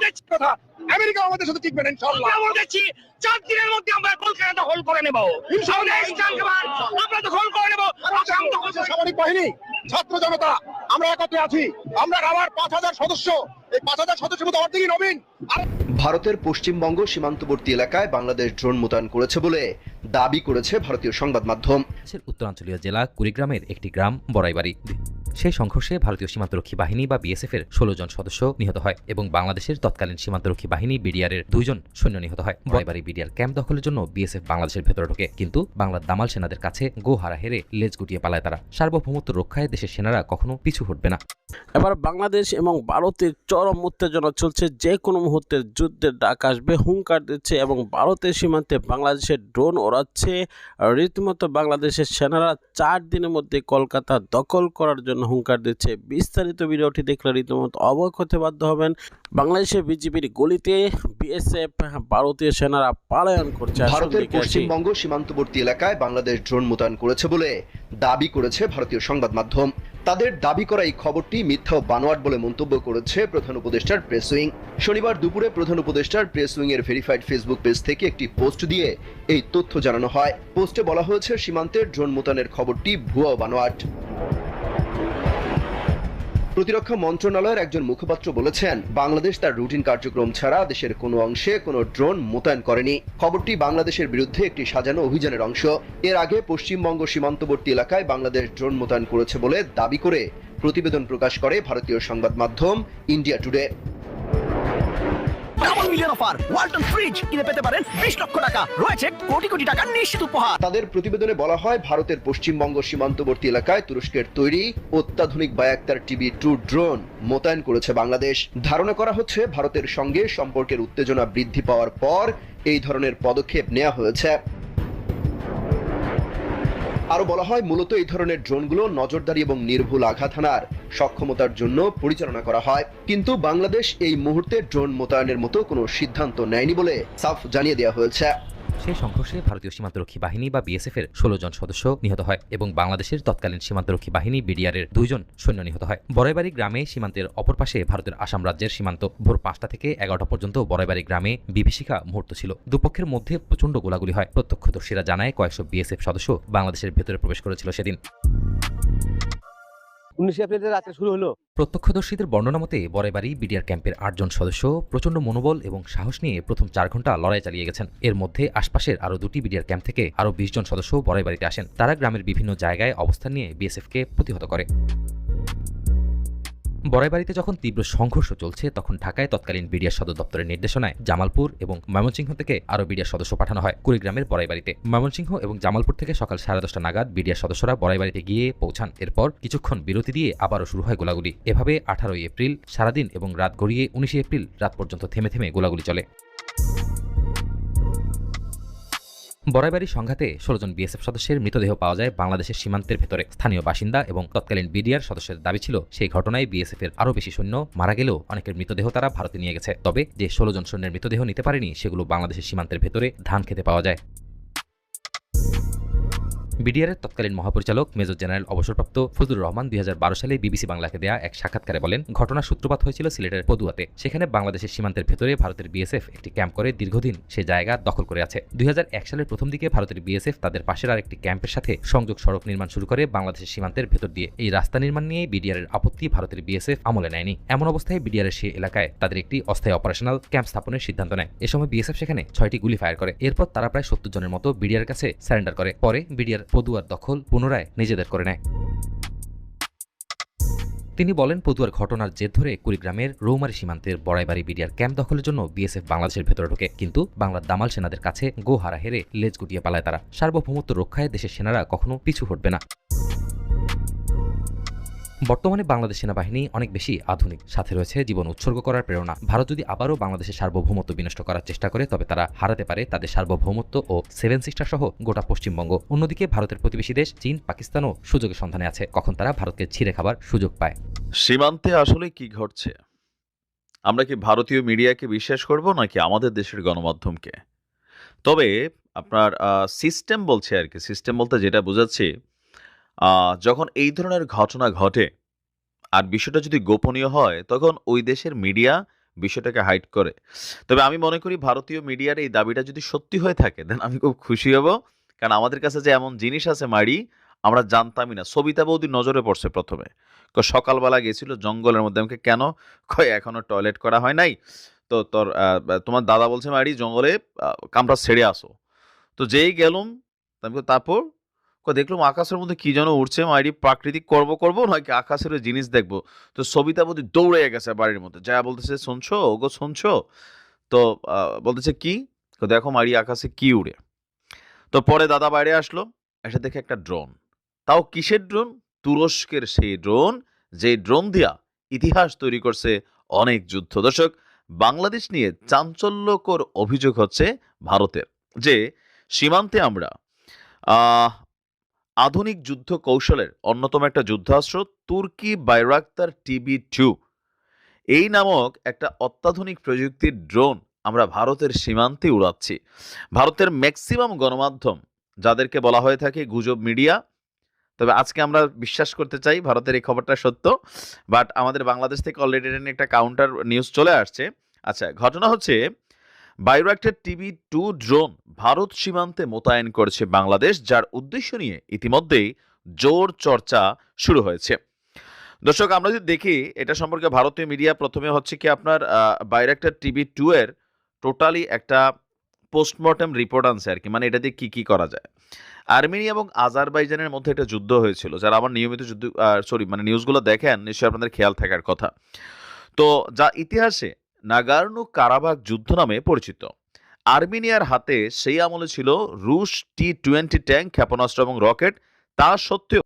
দেখছি কথা, আমেরিকা আমাদের সাথে টিকবে না ইনশাআল্লাহ। আমরা দেখছি 4 দিনের মধ্যে আমরা কলকাতা হোল্ড করে নেব ইনশাআল্লাহ। আমরা তো হোল্ড করে নেব। সামরিক বাহিনী, ছাত্র জনতা, আমরা একত্রে আছি। আমরা আবার 5000 সদস্য, এই 5000 সদস্যের মধ্যে অর্ধেকই নবীন। ভারতের পশ্চিমবঙ্গ সীমান্তবর্তী এলাকায় বাংলাদেশ ড্রোন মোতায়েন করেছে বলে দাবি করেছে ভারতীয় সংবাদ মাধ্যম। উত্তরাঞ্চলীয় জেলা কুড়িগ্রামের একটি গ্রাম বড়াইবাড়ি। সেই সংঘর্ষে ভারতীয় সীমান্তরক্ষী বাহিনী বা বিএসএফ এর 16 জন সদস্য নিহত হয় এবং বাংলাদেশের তৎকালীন সীমান্তরক্ষী বাহিনী বিডিআর এর 2 জন সৈন্য নিহত হয়। বড়াইবাড়ি বিডিআর ক্যাম্প দখলের জন্য বিএসএফ বাংলাদেশের ভেতরে ঢোকে, কিন্তু বাংলার দামাল সেনাদের কাছে গোহারা হেরে লেজ গুটিয়ে পালায় তারা। সার্বভৌমত্ব রক্ষায় দেশের সেনারা কখনো পিছু হটবে না। এবার বাংলাদেশ এবং ভারতের চরম উত্তেজনা চলছে, যে কোনো মুহূর্তে যুদ্ধের ডাক আসবে হুঙ্কার দিচ্ছে এবং ভারতের সীমান্তে বাংলাদেশের ড্রোন ওড়াচ্ছে। রীতিমতো বাংলাদেশের সেনারা 4 দিনের মধ্যে কলকাতা দখল করার জন্য হুঙ্কার দিচ্ছে। বিস্তারিত ভিডিওটি দেখলে রীতিমতো অবাক হতে বাধ্য হবেন। বাংলাদেশের বিজিবির গলিতে বিএসএফ ভারতীয় সেনারা পলায়ন করছে। ভারতের পশ্চিমবঙ্গ সীমান্তবর্তী এলাকায় বাংলাদেশ ড্রোন মোতায়েন করেছে বলে দাবি করেছে ভারতীয় সংবাদ মাধ্যম। তাদের দাবি করা এই খবরটি মিথ্যা ও বানোয়াট বলে মন্তব্য করেছে প্রধান উপদেষ্টার প্রেস উইং। শনিবার দুপুরে প্রধান উপদেষ্টার প্রেস উইং এর ভেরিফাইড ফেসবুক পেজ থেকে একটি পোস্ট দিয়ে এই তথ্য জানানো হয়। পোস্টে বলা হয়েছে, সীমান্তের ড্রোন মোতায়েনের খবরটি ভুয়া ও বানোয়াট। প্রতিরক্ষা মন্ত্রণালয়ের একজন মুখপাত্র বলেছেন, বাংলাদেশ তার রুটিন কার্যক্রম ছাড়া দেশের কোনো অংশে কোনো ড্রোন মোতায়েন করেনি। খবরটি বাংলাদেশের বিরুদ্ধে একটি সাজানো অভিযানের অংশ। এর আগে পশ্চিমবঙ্গ সীমান্তবর্তী এলাকায় বাংলাদেশ ড্রোন মোতায়েন করেছে বলে দাবি করে প্রতিবেদন প্রকাশ করে ভারতীয় সংবাদ মাধ্যম India today. Double million offer, Walton fridge কিনে পেতে পারেন 20 লক্ষ টাকা, রয়েছে কোটি কোটি টাকার নিশ্চিত উপহার। তাদের প্রতিবেদনে বলা হয়, ভারতের পশ্চিমবঙ্গ সীমান্তবর্তী এলাকায় তুরস্কের তৈরি অত্যাধুনিক বায়াক্তার TB2 ড্রোন মোতায়েন করেছে বাংলাদেশ। ধারণা করা হচ্ছে, ভারতের সঙ্গে সম্পর্কের উত্তেজনা বৃদ্ধি পাওয়ার পর এই ধরনের পদক্ষেপ নেওয়া হয়েছে। আরো বলা হয়, মূলত এই ধরনের ড্রোনগুলো নজরদারি এবং নির্ভুল আঘাত হানার সক্ষমতার জন্য পরিচালনা করা হয়, কিন্তু বাংলাদেশ এই মুহূর্তে ড্রোন মোতায়েনের মতো কোনো সিদ্ধান্ত নেয়নি বলে সাফ জানিয়ে দেওয়া হয়েছে। সেই সংঘর্ষে ভারতীয় সীমান্তরক্ষী বাহিনী বা বিএসএফ এর 16 জন সদস্য নিহত হয় এবং বাংলাদেশের তৎকালীন সীমান্তরক্ষী বাহিনী বিডিআর এর 2 জন সৈন্য নিহত হয়। বড়াইবাড়ি গ্রামে সীমান্তের অপর পাশে ভারতের আসাম রাজ্যের সীমান্ত। ভোর 5টা থেকে 11টা পর্যন্ত বড়াইবাড়ি গ্রামে বিভীষিকা মুহূর্ত ছিল। দুপক্ষের মধ্যে প্রচণ্ড গোলাগুলি হয়। প্রত্যক্ষদর্শীরা জানায়, কয়েকশো বিএসএফ সদস্য বাংলাদেশের ভেতরে প্রবেশ করেছিল সেদিন। 19 এপ্রিল রাতে শুরু হলো। প্রত্যক্ষদর্শীদের বর্ণনা মতে বড়াইবাড়ি বিডিআর ক্যাম্পের 8 জন সদস্য প্রচণ্ড মনোবল এবং সাহস নিয়ে প্রথম 4 ঘন্টা লড়াই চালিয়ে গেছেন। এর মধ্যে আশপাশের আরও 2টি বিডিআর ক্যাম্প থেকে আরও 20 জন সদস্য বড়াইবাড়িতে আসেন। তারা গ্রামের বিভিন্ন জায়গায় অবস্থান নিয়ে বিএসএফকে প্রতিহত করে। বড়াইবাড়িতে যখন তীব্র সংঘর্ষ চলছে, তখন ঢাকায় তৎকালীন বিডিআর সদর দপ্তরের নির্দেশনায় জামালপুর এবং ময়মনসিংহ থেকে আরও বিডিআর সদস্য পাঠানো হয় কুড়িগ্রামের বড়াইবাড়িতে। ময়মনসিংহ এবং জামালপুর থেকে সকাল 10:30 নাগাদ বিডিআর সদস্যরা বড়াইবাড়িতে গিয়ে পৌঁছান। এরপর কিছুক্ষণ বিরতি দিয়ে আবারও শুরু হয় গোলাগুলি। এভাবে 18 এপ্রিল সারাদিন এবং রাত গড়িয়ে 19 এপ্রিল রাত পর্যন্ত থেমে থেমে গোলাগুলি চলে। বড়াইবাড়ির সংঘাতে 16 জন বিএসএফ সদস্যের মৃতদেহ পাওয়া যায় বাংলাদেশের সীমান্তের ভেতরে। স্থানীয় বাসিন্দা এবং তৎকালীন বিডিআর সদস্যদের দাবি ছিল, সেই ঘটনায় বিএসএফ এর আরও বেশি সৈন্য মারা গেলেও অনেকের মৃতদেহ তারা ভারতে নিয়ে গেছে। তবে যে 16 জন সৈন্যের মৃতদেহ নিতে পারেনি, সেগুলো বাংলাদেশের সীমান্তের ভেতরে ধান খেতে পাওয়া যায়। বিডিআরের তৎকালীন মহাপরিচালক মেজর জেনারেল অবসরপ্রাপ্ত ফজলুর রহমান 2012 সালে বিবিসি বাংলাকে দেয়া এক সাক্ষাৎকারে বলেন, ঘটনার সূত্রপাত হয়েছিল সিলেটের পদুয়াতে। সেখানে বাংলাদেশের সীমান্তের ভেতরে ভারতের বিএসএফ একটি ক্যাম্প করে দীর্ঘদিন সে জায়গা দখল করে আছে। 2001 সালের প্রথম দিকে ভারতের বিএসএফ তাদের পাশের আরেকটি ক্যাম্পের সাথে সংযোগ সড়ক নির্মাণ শুরু করে বাংলাদেশের সীমান্তের ভেতর দিয়ে। এই রাস্তা নির্মাণ নিয়ে বিডিআরের আপত্তি ভারতের বিএসএফ আমলে নেয়নি। এমন অবস্থায় বিডিআরের সেই এলাকায় তাদের একটি অস্থায়ী অপারেশনাল ক্যাম্প স্থাপনের সিদ্ধান্ত নেয়। এ সময় বিএসএফ সেখানে 6টি গুলি ফায়ার করে। এরপর তারা প্রায় 70 জনের মতো বিডিআর কাছে সারেন্ডার করে। পরে বিডিআর পদুয়ার দখল পুনরায় নিজেদের করে নেয়। তিনি বলেন, পদুয়ার ঘটনার জের ধরে কুড়িগ্রামের রৌমারী সীমান্তের বড়াইবাড়ি বিডিআর ক্যাম্প দখলের জন্য বিএসএফ বাংলাদেশের ভেতরে ঢোকে, কিন্তু বাংলার দামাল সেনাদের কাছে গোহারা হেরে লেজ গুটিয়ে পালায় তারা। সার্বভৌমত্ব রক্ষায় দেশের সেনারা কখনো পিছু হটবে না। বর্তমানে বাংলাদেশ সেনাবাহিনী অনেক বেশি আধুনিক, সাথে রয়েছে জীবন উৎসর্গ করার প্রেরণা। ভারত যদি আবারও বাংলাদেশের সার্বভৌমত্ব বিনষ্ট করার চেষ্টা করে, তবে তারা হারাতে পারে তাদের সার্বভৌমত্ব ও 7 সিস্টার সহ গোটা পশ্চিমবঙ্গ। অন্যদিকে ভারতের প্রতিবেশী দেশ চীন, পাকিস্তানও সুযোগের সন্ধানে আছে, কখন তারা ভারতকে ছিঁড়ে খাবার সুযোগ পায়। সীমান্তে আসলে কি ঘটছে? আমরা কি ভারতীয় মিডিয়াকে বিশ্বাস করব নাকি আমাদের দেশের গণমাধ্যমকে? তবে আপনার সিস্টেম বলছে আর কি, সিস্টেম বলতে যেটা বোঝাচ্ছি, যখন এই ধরনের ঘটনা ঘটে আর বিষয়টা যদি গোপনীয় হয়, তখন ওই দেশের মিডিয়া বিষয়টাকে হাইড করে। তবে আমি মনে করি ভারতীয় মিডিয়ার এই দাবিটা যদি সত্যি হয়ে থাকে দেন আমি খুব খুশি হব। কারণ আমাদের কাছে যে এমন জিনিস আছে মাড়ি, আমরা জানতামই না। সবিতা বৌদির নজরে পড়ছে প্রথমে। সকালবেলা গেছিল জঙ্গলের মধ্যে, আমাকে কেন? কয় এখনো টয়লেট করা হয় নাই। তো তোমার দাদা বলছে মাড়ি জঙ্গলে কামরা ছেড়ে আসো। তো যেই গেলুম, তারপর দেখলাম আকাশের মধ্যে কি যেন উঠছে। মাইরি প্রাকৃতিক করবো নাকি আকাশের ওই জিনিস দেখবো। তো সবিতা বৌদি দৌড়ে গেছে বাড়ির মধ্যে, যা বলতেছে শুনছো ওগো শুনছো? তো বলতেছে কি? দেখো মাইরি আকাশে কি উড়ে। তো পরে দাদা বাইরে আসলো, এসে দেখে একটা ড্রোন। তাও কিসের ড্রোন? তুরস্কের সেই ড্রোন, যে ড্রোন দিয়া ইতিহাস তৈরি করছে অনেক যুদ্ধ। দর্শক, বাংলাদেশ নিয়ে চাঞ্চল্যকর অভিযোগ হচ্ছে ভারতের, যে সীমান্তে আমরা আধুনিক যুদ্ধ কৌশলের অন্যতম একটা যুদ্ধাস্ত্র তুর্কি বাইরাক্তার TB2 এই নামক একটা অত্যাধুনিক প্রযুক্তির ড্রোন আমরা ভারতের সীমান্তে উড়াচ্ছি। ভারতের ম্যাক্সিমাম গণমাধ্যম, যাদেরকে বলা হয়ে থাকে গুজব মিডিয়া, তবে আজকে আমরা বিশ্বাস করতে চাই ভারতের এই খবরটা সত্য, বাট আমাদের বাংলাদেশ থেকে অলরেডি একটা কাউন্টার নিউজ চলে আসছে। আচ্ছা, ঘটনা হচ্ছে বাইরাক্টার TB2 ড্রোন ভারত সীমান্তে মোতায়েন করছে বাংলাদেশ, যার উদ্দেশ্য নিয়ে ইতিমধ্যেই জোর চর্চা শুরু হয়েছে। দর্শক, আমরা যদি দেখি এটা সম্পর্কে ভারতীয় মিডিয়া প্রথমে হচ্ছে কি আপনার বাইরাক্টার TB2 এর টোটালি একটা পোস্টমর্টেম রিপোর্ট আনছে আর কি, মানে এটা দিয়ে কি করা যায়। আর্মেনিয়া এবং আজারবাইজানের মধ্যে একটা যুদ্ধ হয়েছিল, যারা আমার নিয়মিত যুদ্ধ নিউজগুলো দেখেন নিশ্চয়ই আপনাদের খেয়াল থাকার কথা। তো যা ইতিহাসে নাগার্নো কারাবাখ যুদ্ধ নামে পরিচিত। আর্মেনিয়ার হাতে সেই আমলে ছিল রুশ T-20 ট্যাঙ্ক, ক্ষেপণাস্ত্র এবং রকেট। তা সত্ত্বেও